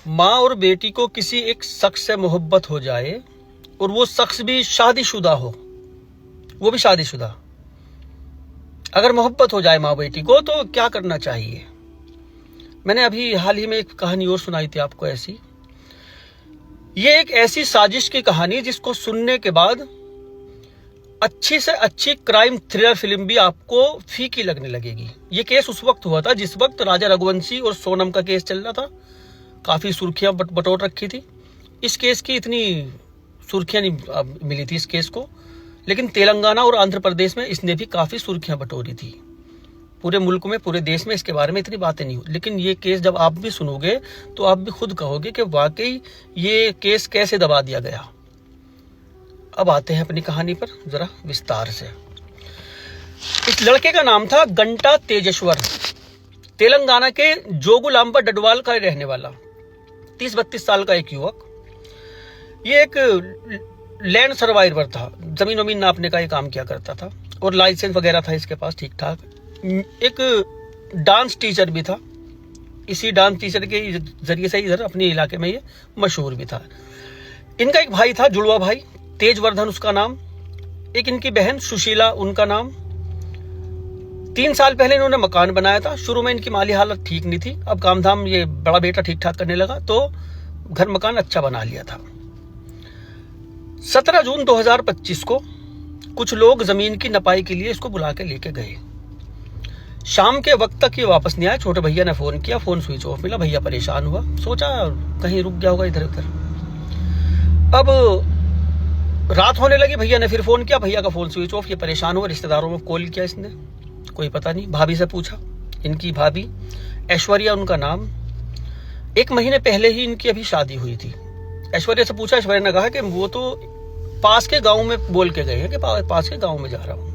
माँ और बेटी को किसी एक शख्स से मोहब्बत हो जाए और वो शख्स भी शादीशुदा हो, वो भी शादीशुदा, अगर मोहब्बत हो जाए माँ बेटी को तो क्या करना चाहिए। मैंने अभी हाल ही में एक कहानी और सुनाई थी आपको ऐसी। ये एक ऐसी साजिश की कहानी जिसको सुनने के बाद अच्छी से अच्छी क्राइम थ्रिलर फिल्म भी आपको फीकी लगने लगेगी। ये केस उस वक्त हुआ था जिस वक्त राजा रघुवंशी और सोनम का केस चल रहा था, काफी सुर्खियां बटोर रखी थी। इस केस की इतनी सुर्खियां नहीं मिली थी इस केस को, लेकिन तेलंगाना और आंध्र प्रदेश में इसने भी काफी सुर्खियां बटोरी थी। पूरे मुल्क में, पूरे देश में इसके बारे में इतनी बातें नहीं हुई, लेकिन ये केस जब आप भी सुनोगे तो आप भी खुद कहोगे कि वाकई ये केस कैसे दबा दिया गया। अब आते हैं अपनी कहानी पर जरा विस्तार से। इस लड़के का नाम था गंटा तेजेश्वर, तेलंगाना के जोगुलांबा डडवाल का रहने वाला 30-32 साल का एक युवक। ये एक लैंड सर्वाइवर था, जमीन वमीन नापने का ये काम किया करता था और लाइसेंस वगैरह था इसके पास ठीक ठाक। एक डांस टीचर भी था, इसी डांस टीचर के जरिए से इधर अपने इलाके में ये मशहूर भी था। इनका एक भाई था, जुड़वा भाई, तेजवर्धन उसका नाम। एक इनकी बहन सुशीला उनका नाम। 3 साल पहले इन्होंने मकान बनाया था। शुरू में इनकी माली हालत ठीक नहीं थी, अब काम धाम ये बड़ा बेटा ठीक ठाक करने लगा तो घर मकान अच्छा बना लिया था। 17 जून 2025 को कुछ लोग जमीन की नपाई के लिए इसको बुला के लेके गए। शाम के वक्त तक ये वापस नहीं आया। छोटे भैया ने फोन किया, फोन स्विच ऑफ मिला। भैया परेशान हुआ, सोचा कहीं रुक गया होगा इधर उधर। अब रात होने लगी, भैया ने फिर फोन किया, भैया का फोन स्विच ऑफ। ये परेशान हुआ, रिश्तेदारों में कॉल किया इसने, कोई पता नहीं। भाभी से पूछा, इनकी भाभी ऐश्वर्या उनका नाम। 1 महीने पहले ही इनकी अभी शादी हुई थी। ऐश्वर्या से पूछा, ऐश्वर्या ने कहा कि वो तो पास के गांव में बोल के गए हैं कि पास के गांव में जा रहा हूं।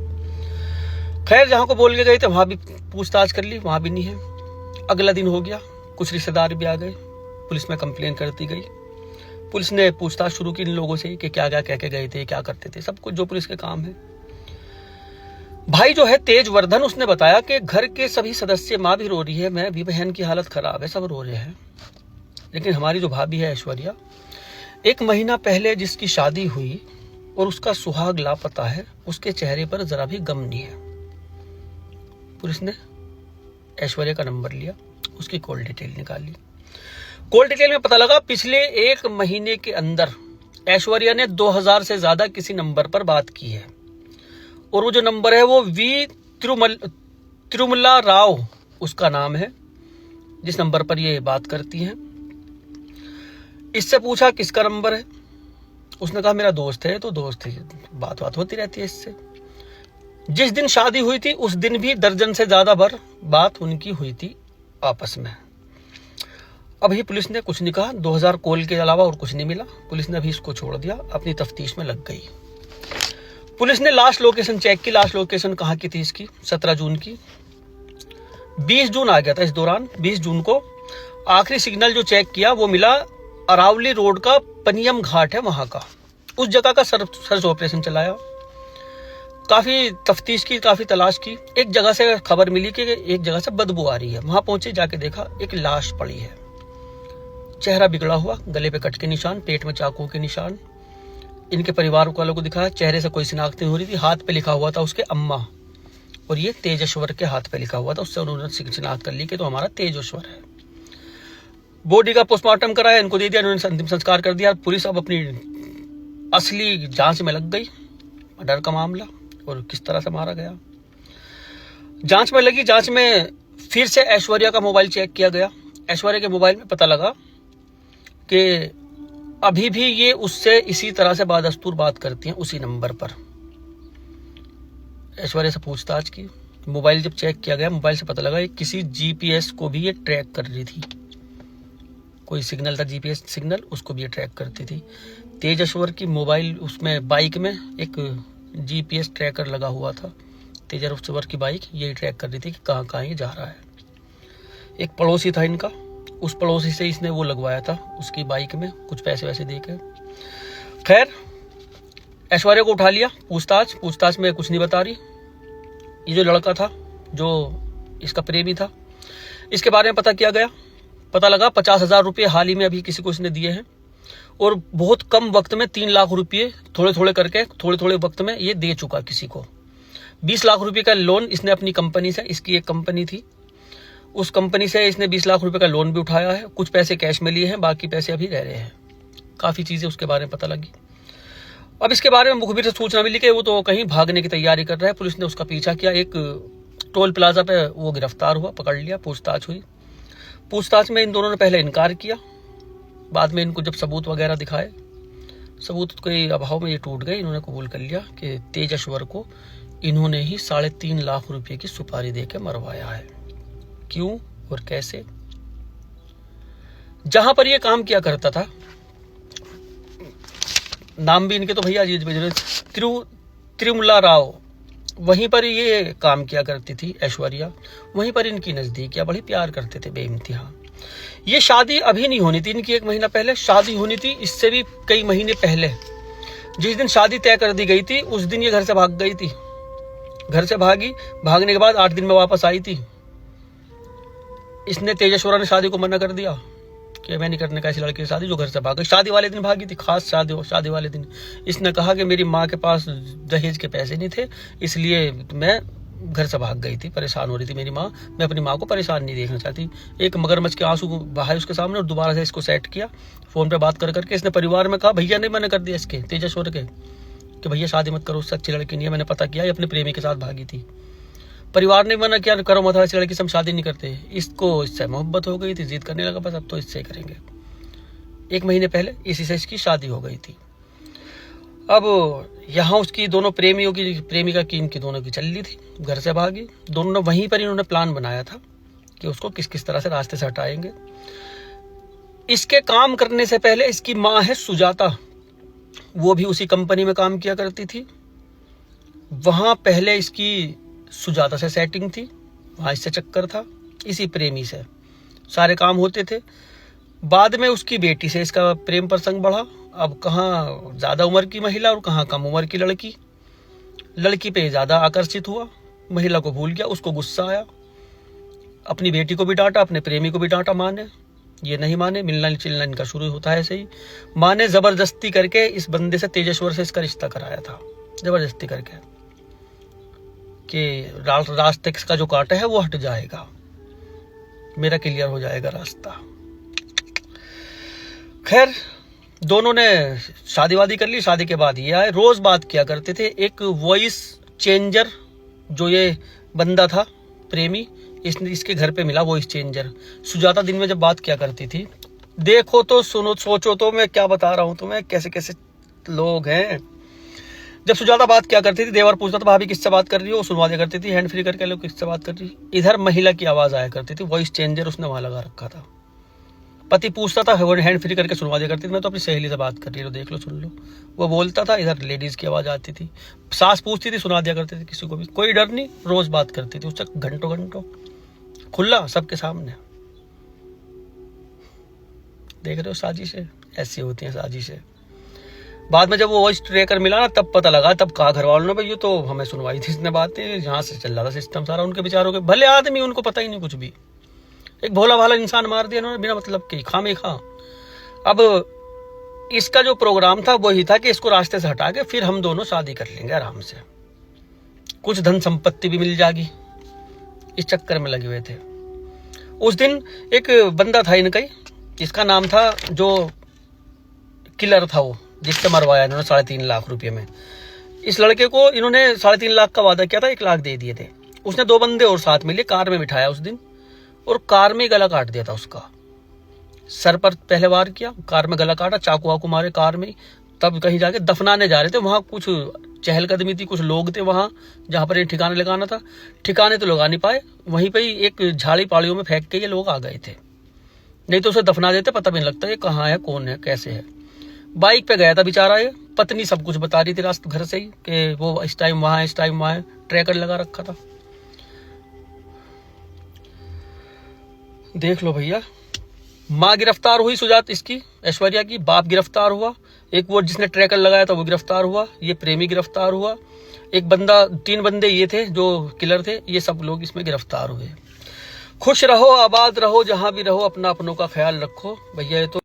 खैर, जहां को बोल के गए थे वहां भी पूछताछ कर ली, वहां भी नहीं है। अगला दिन हो गया, कुछ रिश्तेदार भी आ गए, पुलिस में कंप्लेन करती गई। पुलिस ने पूछताछ शुरू की इन लोगों से कि क्या क्या कह के गए थे, क्या करते थे, सब कुछ जो पुलिस के काम है। भाई जो है तेजवर्धन, उसने बताया कि घर के सभी सदस्य, माँ भी रो रही है, मैं भी, बहन की हालत खराब है, सब रो रहे हैं, लेकिन हमारी जो भाभी है ऐश्वर्या, 1 महीना पहले जिसकी शादी हुई और उसका सुहाग लापता है, उसके चेहरे पर जरा भी गम नहीं है। पुलिस ने ऐश्वर्या का नंबर लिया, उसकी कॉल डिटेल निकाली। कॉल डिटेल में पता लगा पिछले 1 महीने के अंदर ऐश्वर्या ने 2000 से ज्यादा किसी नंबर पर बात की है, और वो जो नंबर है वो वी तिरुमला राव उसका नाम है, जिस नंबर पर ये बात करती हैं। इससे पूछा किसका नंबर है, उसने कहा मेरा दोस्त है। तो दोस्त है, बात होती रहती है इससे। जिस दिन शादी हुई थी उस दिन भी दर्जन से ज्यादा बार बात उनकी हुई थी आपस में। अभी पुलिस ने कुछ नहीं कहा, 2000 कॉल के अलावा और कुछ नहीं मिला। पुलिस ने अभी इसको छोड़ दिया, अपनी तफ्तीश में लग गई। पुलिस ने लास्ट लोकेशन चेक की। लास्ट लोकेशन कहाँ की थी इसकी? 17 जून की। 20 जून आ गया था इस दौरान। 20 जून को आखिरी सिग्नल जो चेक किया वो मिला अरावली रोड का पनियम घाट है वहां का, उस जगह का सर्च ऑपरेशन चलाया। काफी तफ्तीश की, काफी तलाश की। एक जगह से खबर मिली कि एक जगह से बदबू आ रही है। वहां पहुंचे, जाके देखा एक लाश पड़ी है, चेहरा बिगड़ा हुआ, गले पे कट के निशान, पेट में चाकू के निशान। इनके परिवार वालों को दिखाया, चेहरे से कोई शिनाख्त नहीं हो रही थी। हाथ पे लिखा हुआ था उसके अम्मा, और ये तेजेश्वर के हाथ पे लिखा हुआ था। उससे उन्होंने शिनाख्त कर ली कि तो हमारा तेजेश्वर है। बॉडी का पोस्टमार्टम कराया, इनको दे दिया, इन्होंने अंतिम संस्कार कर दिया। पुलिस अब अपनी असली जांच में लग गई, मर्डर का मामला और किस तरह से मारा गया जांच में लगी। जांच में फिर से ऐश्वर्या का मोबाइल चेक किया गया। ऐश्वर्या के मोबाइल में पता लगा कि अभी भी ये उससे इसी तरह से बादस्तूर बात करती हैं, उसी नंबर पर। ऐश्वर्या से पूछताछ की, मोबाइल जब चेक किया गया, मोबाइल से पता लगा कि किसी जीपीएस को भी ये ट्रैक कर रही थी। कोई सिग्नल था, जीपीएस सिग्नल, उसको भी ये ट्रैक करती थी। तेजेश्वर की मोबाइल, उसमें बाइक में एक जीपीएस ट्रैकर लगा हुआ था। तेजेश्वर की बाइक ये ट्रैक कर रही थी कि कहाँ कहाँ ये जा रहा है। एक पड़ोसी था इनका, उस पड़ोसी से इसने वो लगवाया था उसकी बाइक में, कुछ पैसे वैसे देकर। खैर, ऐश्वर्या को उठा लिया, पूछताछ में कुछ नहीं बता रही। ये जो लड़का था, जो इसका प्रेमी था, इसके बारे में पता किया गया। पता लगा 50,000 रुपये हाल ही में अभी किसी को इसने दिए हैं, और बहुत कम वक्त में 3 लाख रुपये थोड़े थोड़े वक्त में ये दे चुका किसी को। 20 लाख रुपये का लोन इसने अपनी कंपनी से, इसकी एक कंपनी थी, उस कंपनी से इसने 20 लाख रुपये का लोन भी उठाया है। कुछ पैसे कैश में लिए हैं, बाकी पैसे अभी रह रहे हैं। काफ़ी चीज़ें उसके बारे में पता लगी। अब इसके बारे में मुखबिर से सूचना मिली कि वो तो कहीं भागने की तैयारी कर रहा है। पुलिस ने उसका पीछा किया, एक टोल प्लाजा पे वो गिरफ्तार हुआ, पकड़ लिया, पूछताछ हुई। पूछताछ में इन दोनों ने पहले इनकार किया, बाद में इनको जब सबूत वगैरह दिखाए, सबूत के अभाव में ये टूट गए। इन्होंने कबूल कर लिया कि तेजश्वर को इन्होंने ही 3.5 लाख रुपए की सुपारी दे के मरवाया है। क्यों और कैसे? जहां पर ये काम किया करता था, नाम भी इनके तो भैया जी तिरुमला राव, वहीं पर ये काम किया करती थी ऐश्वर्या, वहीं पर इनकी नजदीकियां, बड़ी प्यार करते थे बेइंतहा। ये शादी अभी नहीं होनी थी इनकी, 1 महीना पहले शादी होनी थी, इससे भी कई महीने पहले। जिस दिन शादी तय कर दी गई थी उस दिन ये घर से भाग गई थी। घर से भागने के बाद 8 दिन में वापस आई थी। इसने, तेजश्वरा ने शादी को मना कर दिया कि मैं नहीं करने का ऐसी लड़की की शादी जो घर से भाग गई। शादी वाले दिन भागी थी, खास शादी वाले दिन इसने कहा कि मेरी माँ के पास दहेज के पैसे नहीं थे, इसलिए मैं घर से भाग गई थी, परेशान हो रही थी मेरी माँ, मैं अपनी माँ को परेशान नहीं देखना चाहती। एक मगरमच्छ के आंसू बहाए उसके सामने और दोबारा से इसको सेट किया। फोन पे बात करके इसने परिवार में कहा, भैया ने मना कर दिया इसके, तेजश्वर के, कि भैया शादी मत करो, उससे अच्छी लड़की नहीं है, मैंने पता किया, ये अपने प्रेमी के साथ भागी थी। परिवार ने मना किया, करो मत, ऐसी लड़की से हम शादी नहीं करते। इसको इससे मोहब्बत हो गई थी, जिद करने लगा, बस अब तो इससे करेंगे। 1 महीने पहले इसी से इसकी शादी हो गई थी। अब यहाँ उसकी दोनों प्रेमिका की इनकी दोनों की चल रही थी, घर से भागी। दोनों ने वहीं पर इन्होंने प्लान बनाया था कि उसको किस किस तरह से रास्ते से हटाएंगे। इसके काम करने से पहले इसकी माँ है सुजाता, वो भी उसी कंपनी में काम किया करती थी। वहां पहले इसकी सुजाता से सेटिंग थी, वहां इससे चक्कर था, इसी प्रेमी से सारे काम होते थे। बाद में उसकी बेटी से इसका प्रेम प्रसंग बढ़ा। अब कहाँ ज्यादा उम्र की महिला और कहाँ कम उम्र की लड़की पे ज्यादा आकर्षित हुआ, महिला को भूल गया। उसको गुस्सा आया, अपनी बेटी को भी डांटा, अपने प्रेमी को भी डांटा। माँ ने, ये नहीं माने, मिलना चिलना इनका शुरू होता है ऐसे ही। माँ ने जबरदस्ती करके इस बंदे से, तेजश्वर से इसका रिश्ता कराया था, जबरदस्ती करके, कि रास्ते का जो कांटा है वो हट जाएगा, मेरा क्लियर हो जाएगा रास्ता। खैर दोनों ने शादी वादी कर ली। शादी के बाद ये आए, रोज बात किया करते थे। एक वॉइस चेंजर जो ये बंदा था प्रेमी, इसके घर पे मिला वॉइस चेंजर। सुजाता दिन में जब बात किया करती थी, देखो तो सुनो, सोचो तो मैं क्या बता रहा हूं तुम्हें, कैसे कैसे लोग हैं। जब सुजाता बात क्या करती थी, देवर पूछता था भाभी किससे बात कर रही हो, सुनवा दिया करती थी, हैंड फ्री करके लोग किससे बात कर रही। इधर महिला की आवाज आया करती थी, वॉइस चेंजर उसने वहां लगा रखा था। पति पूछता था, हैंड फ्री करके सुनवा दिया करती थी, मैं तो अपनी सहेली से बात कर रही हूँ, देख लो सुन लो। वो बोलता था, इधर लेडीज की आवाज आती थी। सास पूछती थी, सुना दिया करती थी किसी को भी, कोई डर नहीं, रोज बात करती थी उससे घंटों खुला सबके सामने। देख रहे हो साजिशें ऐसी होती हैं, साजिशें। बाद में जब वो वॉइस ट्रैकर मिला ना, तब पता लगा, तब कहा घर वालों ने, भाई ये तो हमें सुनवाई थी इसने बातें, यहाँ से चल रहा था सिस्टम सारा उनके विचारों के। भले आदमी, उनको पता ही नहीं कुछ भी, एक भोला भाला इंसान मार दिया इन्होंने बिना मतलब के, खामेखा। अब इसका जो प्रोग्राम था वही था कि इसको रास्ते से हटा के फिर हम दोनों शादी कर लेंगे आराम से, कुछ धन संपत्ति भी मिल जाएगी, इस चक्कर में लगे हुए थे। उस दिन एक बंदा था इनका ही, जिसका नाम था, जो किलर था, वो जिससे मरवाया इन्होंने 3.5 लाख रुपये में। इस लड़के को इन्होंने 3.5 लाख का वादा किया था, 1 लाख दे दिए थे। उसने 2 बंदे और साथ मिले, कार में बिठाया उस दिन, और कार में गला काट दिया था उसका। सर पर पहले वार किया, कार में गला काटा, चाकू वाकू मारे कार में। तब कहीं जाके दफनाने जा रहे थे, वहां कुछ चहलकदमी थी, कुछ लोग थे वहां जहां पर ये ठिकाने लगाना था। ठिकाने तो लगा नहीं पाए, वहीं पर ही एक झाड़ी पाड़ियों में फेंक के ये लोग आ गए थे, नहीं तो उसे दफना देते, पता भी नहीं लगता ये कहाँ है, कौन है, कैसे है। बाइक पे गया था बेचारा ये, पत्नी सब कुछ बता रही थी रास्ते घर से ही कि वो इस टाइम वहां है, इस टाइम वहां है, ट्रैकर लगा रखा था। देख लो भैया, माँ गिरफ्तार हुई सुजात इसकी, ऐश्वर्या की, बाप गिरफ्तार हुआ, एक वो जिसने ट्रैकर लगाया था वो गिरफ्तार हुआ, ये प्रेमी गिरफ्तार हुआ, एक बंदा, 3 बंदे ये थे जो किलर थे, ये सब लोग इसमें गिरफ्तार हुए। खुश रहो, आबाद रहो, जहां भी रहो, अपना अपनों का ख्याल रखो। भैया ये तो